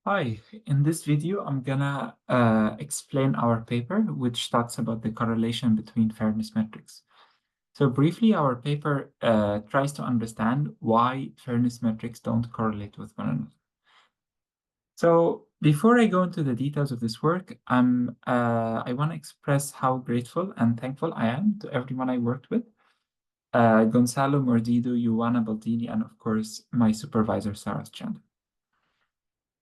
Hi, in this video, I'm gonna explain our paper, which talks about the correlation between fairness metrics. So briefly, our paper tries to understand why fairness metrics don't correlate with one another. So before I go into the details of this work, I want to express how grateful and thankful I am to everyone I worked with, Gonzalo Mordido, Ioana Baldini, and of course, my supervisor, Sarah Chandler.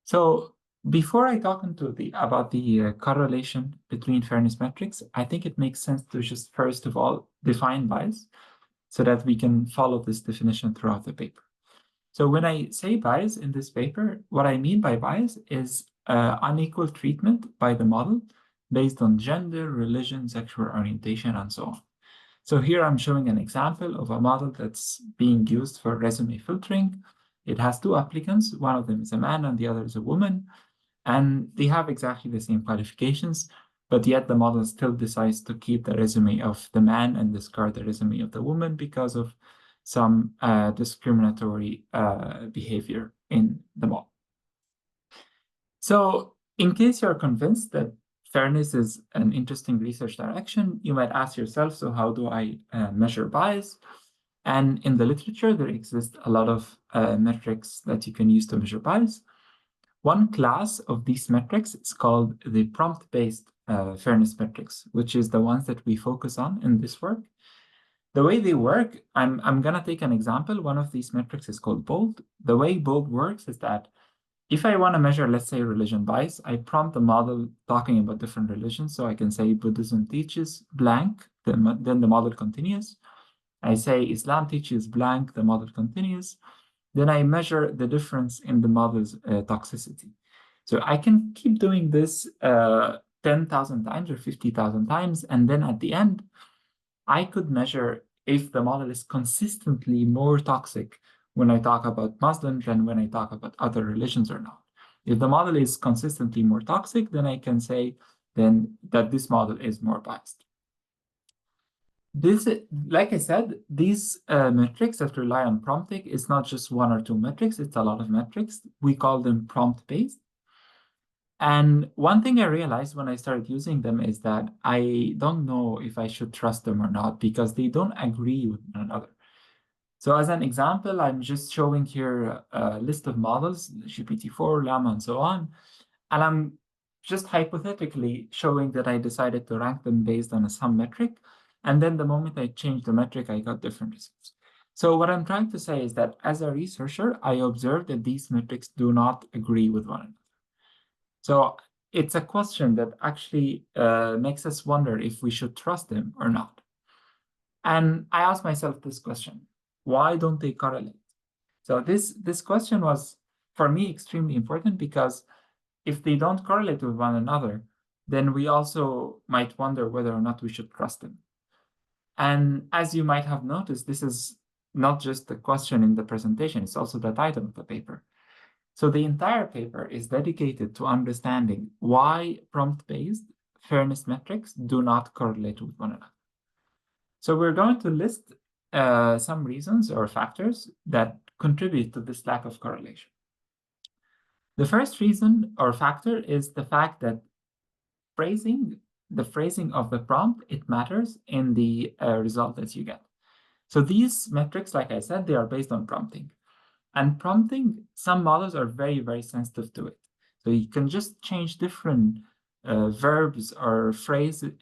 So before I talk about the correlation between fairness metrics, I think it makes sense to just first of all define bias so that we can follow this definition throughout the paper. So when I say bias in this paper, what I mean by bias is unequal treatment by the model based on gender, religion, sexual orientation, and so on. So here I'm showing an example of a model that's being used for resume filtering. It has two applicants. One of them is a man and the other is a woman. And they have exactly the same qualifications, but yet the model still decides to keep the resume of the man and discard the resume of the woman because of some discriminatory behavior in the model. So in case you're convinced that fairness is an interesting research direction, you might ask yourself, so how do I measure bias? And in the literature, there exists a lot of metrics that you can use to measure bias. One class of these metrics is called the prompt-based fairness metrics, which is the ones that we focus on in this work. The way they work, I'm going to take an example. One of these metrics is called BOLD. The way BOLD works is that if I want to measure, let's say, religion bias, I prompt the model talking about different religions. So I can say Buddhism teaches blank, then the model continues. I say Islam teaches blank, the model continues. Then I measure the difference in the model's toxicity. So I can keep doing this 10,000 times or 50,000 times. And then at the end, I could measure if the model is consistently more toxic when I talk about Muslims than when I talk about other religions or not. If the model is consistently more toxic, then I can say then that this model is more biased. This, like I said, these metrics that rely on prompting is not just one or two metrics, it's a lot of metrics. We call them prompt-based. And one thing I realized when I started using them is that I don't know if I should trust them or not because they don't agree with one another. So as an example, I'm just showing here a list of models, GPT-4, Llama, and so on. And I'm just hypothetically showing that I decided to rank them based on some metric. And then the moment I changed the metric, I got different results. So what I'm trying to say is that as a researcher, I observed that these metrics do not agree with one another. So it's a question that actually makes us wonder if we should trust them or not. And I asked myself this question: why don't they correlate? So this question was, for me, extremely important because if they don't correlate with one another, then we also might wonder whether or not we should trust them. And as you might have noticed, this is not just the question in the presentation, it's also the title of the paper. So the entire paper is dedicated to understanding why prompt-based fairness metrics do not correlate with one another. So we're going to list some reasons or factors that contribute to this lack of correlation. The first reason or factor is the fact that the phrasing of the prompt, it matters in the result that you get. So these metrics, like I said, they are based on prompting. And prompting, some models are very, very sensitive to it. So you can just change different verbs or phrasing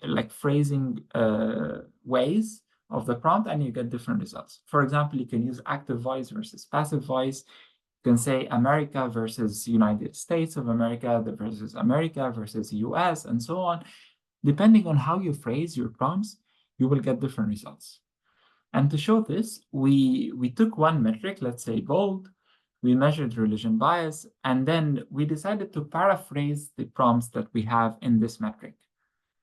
ways of the prompt and you get different results. For example, you can use active voice versus passive voice. You can say America versus United States of America versus America versus US and so on. Depending on how you phrase your prompts, you will get different results. And to show this, we took one metric, let's say BOLD, we measured religion bias, and then we decided to paraphrase the prompts that we have in this metric.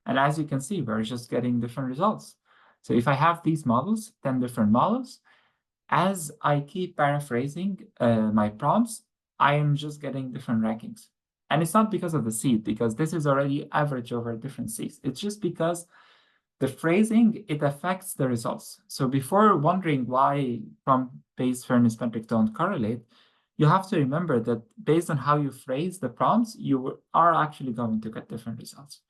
And as you can see, we're just getting different results. So if I have these models, 10 different models, as I keep paraphrasing my prompts, I am just getting different rankings. And it's not because of the seed, because this is already average over different seeds. It's just because the phrasing, it affects the results. So before wondering why prompt-based fairness metrics don't correlate, you have to remember that based on how you phrase the prompts, you are actually going to get different results.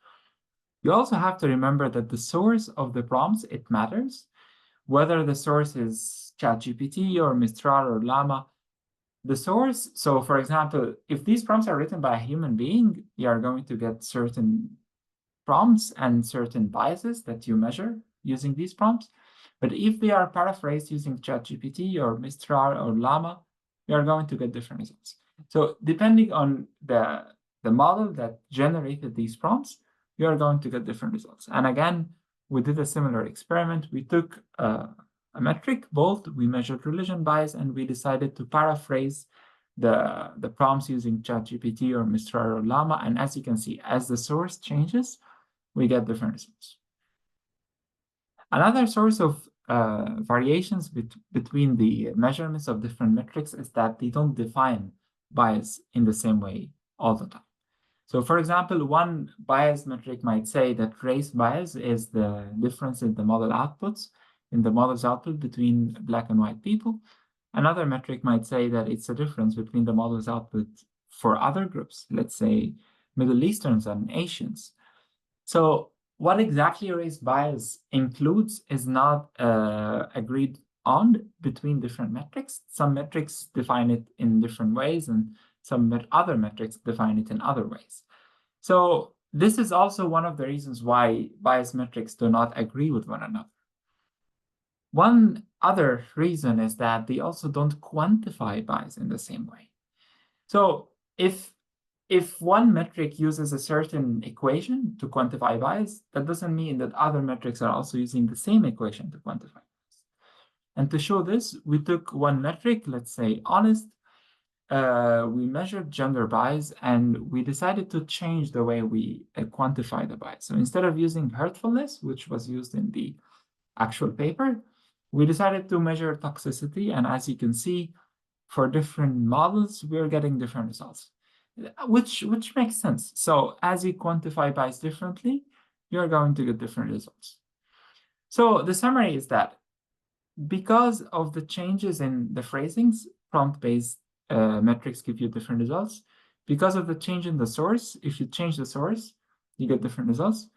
You also have to remember that the source of the prompts, it matters. Whether the source is ChatGPT or Mistral or Llama, the source, so for example, if these prompts are written by a human being, you are going to get certain prompts and certain biases that you measure using these prompts. But if they are paraphrased using ChatGPT or Mistral or Llama, you are going to get different results. So depending on the model that generated these prompts, you are going to get different results. And again, we did a similar experiment. We took a metric, BOLT, we measured religion bias, and we decided to paraphrase the prompts using ChatGPT or Mistral or Llama. And as you can see, as the source changes, we get different results. Another source of variations between the measurements of different metrics is that they don't define bias in the same way all the time. So for example, one bias metric might say that race bias is the difference in the model outputs, in the model's output between Black and white people. Another metric might say that it's a difference between the model's output for other groups, let's say Middle Easterns and Asians. So what exactly race bias includes is not agreed on between different metrics. Some metrics define it in different ways, and some other metrics define it in other ways. So this is also one of the reasons why bias metrics do not agree with one another. One other reason is that they also don't quantify bias in the same way. So if one metric uses a certain equation to quantify bias, that doesn't mean that other metrics are also using the same equation to quantify bias. And to show this, we took one metric, let's say honest, we measured gender bias, and we decided to change the way we quantify the bias. So instead of using hurtfulness, which was used in the actual paper, we decided to measure toxicity. And as you can see, for different models, we're getting different results, which makes sense. So as you quantify bias differently, you're going to get different results. So the summary is that because of the changes in the phrasings, prompt-based metrics give you different results. Because of the change in the source, if you change the source, you get different results.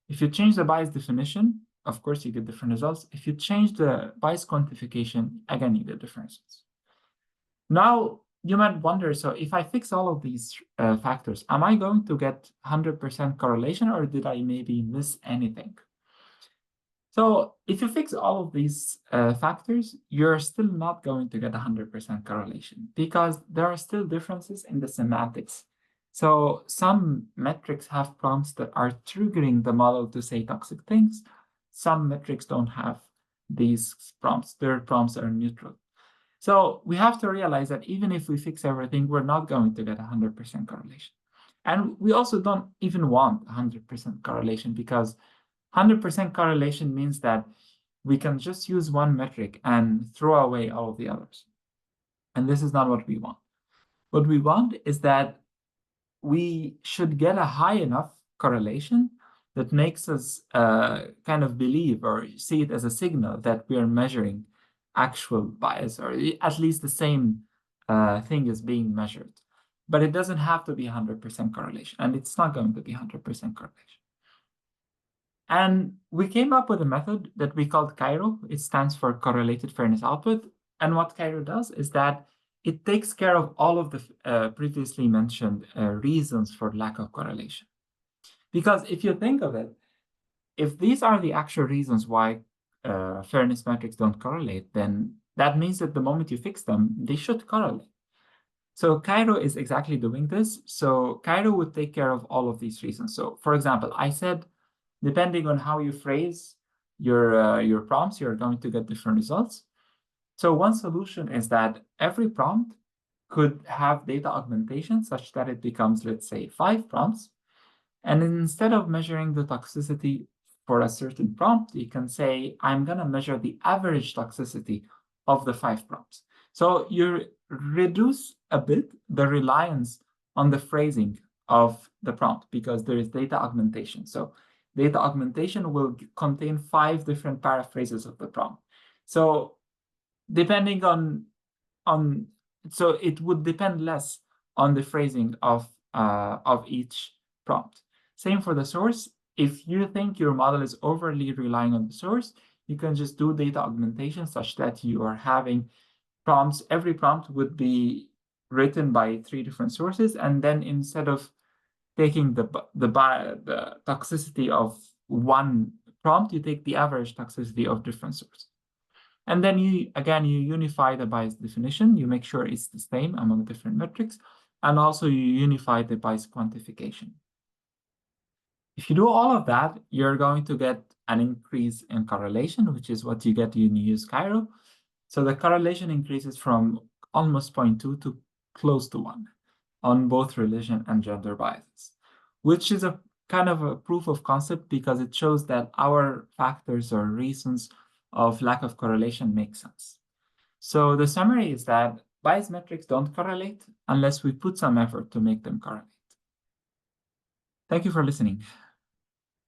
If you change the bias definition, of course, you get different results. If you change the bias quantification, again, you get different results. Now, you might wonder, so if I fix all of these factors, am I going to get 100% correlation, or did I maybe miss anything? So if you fix all of these factors, you're still not going to get 100% correlation because there are still differences in the semantics. So some metrics have prompts that are triggering the model to say toxic things. Some metrics don't have these prompts. Their prompts are neutral. So we have to realize that even if we fix everything, we're not going to get 100% correlation. And we also don't even want 100% correlation, because 100% correlation means that we can just use one metric and throw away all of the others. And this is not what we want. What we want is that we should get a high enough correlation that makes us kind of believe or see it as a signal that we are measuring actual bias, or at least the same thing is being measured. But it doesn't have to be 100% correlation, and it's not going to be 100% correlation. And we came up with a method that we called CAIRO. It stands for Correlated Fairness Output. And what CAIRO does is that it takes care of all of the previously mentioned reasons for lack of correlation. Because if you think of it, if these are the actual reasons why fairness metrics don't correlate, then that means that the moment you fix them, they should correlate. So CAIRO is exactly doing this. So CAIRO would take care of all of these reasons. So for example, I said, depending on how you phrase your prompts, you're going to get different results. So one solution is that every prompt could have data augmentation such that it becomes, let's say, 5 prompts. And instead of measuring the toxicity for a certain prompt, you can say, I'm going to measure the average toxicity of the 5 prompts. So you reduce a bit the reliance on the phrasing of the prompt because there is data augmentation. So data augmentation will contain 5 different paraphrases of the prompt. So depending on so it would depend less on the phrasing of each prompt. Same for the source. If you think your model is overly relying on the source, you can just do data augmentation such that you are having prompts. Every prompt would be written by 3 different sources, and then instead of taking the toxicity of one prompt, you take the average toxicity of different sources. And then you unify the bias definition. You make sure it's the same among different metrics. And also you unify the bias quantification. If you do all of that, you're going to get an increase in correlation, which is what you get when you use CAIRO. So the correlation increases from almost 0.2 to close to 1 on both religion and gender biases, which is a kind of a proof of concept because it shows that our factors or reasons of lack of correlation make sense. So the summary is that bias metrics don't correlate unless we put some effort to make them correlate. Thank you for listening.